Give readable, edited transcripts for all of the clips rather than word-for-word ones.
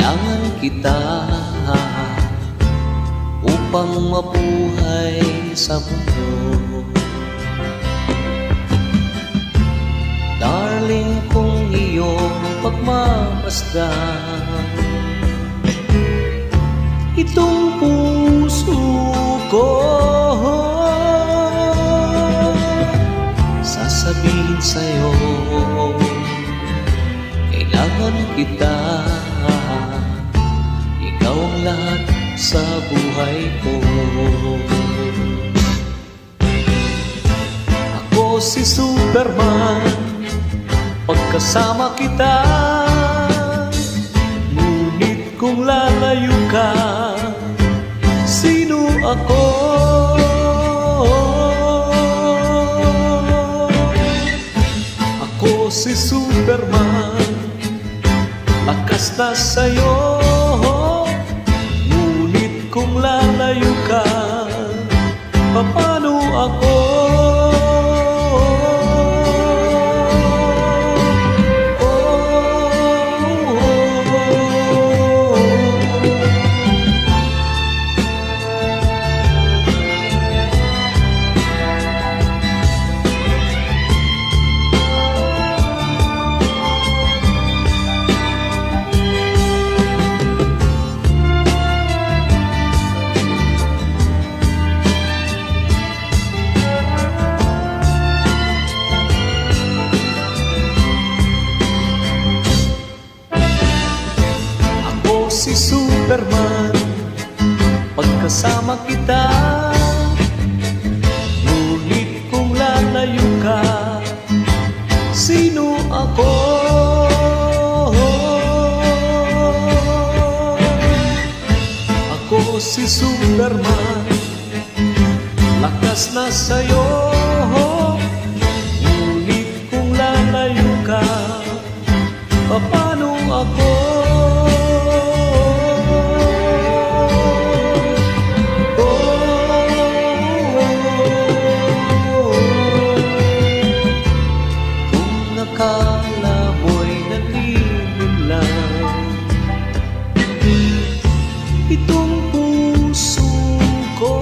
kailangan kita upang mabuhay sa mundo. Darling, kung iyong pagmamasdan itong puso ko, sasabihin sa'yo, kailangan kita. Ikaw ang lahat sa buhay ko. Ako si Superman, pagkasama kita. Ngunit kung lalayo ka, sino ako? Ako si Superman, lakas na sa'yo. Ngunit kung lalayo ka, paano ako? Si Superman, pagkasama kita. Ngunit kung lalayo ka, sino ako? Ako si Superman, lakas na sa'yo. Ngunit kung lalayo ka, paano ako? Akala mo'y nalilim lang itong puso ko.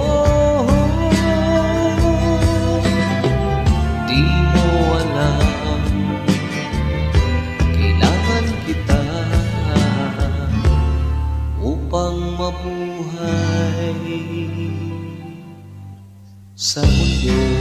Di mo alam, kailangan kita upang mabuhay sa mundo.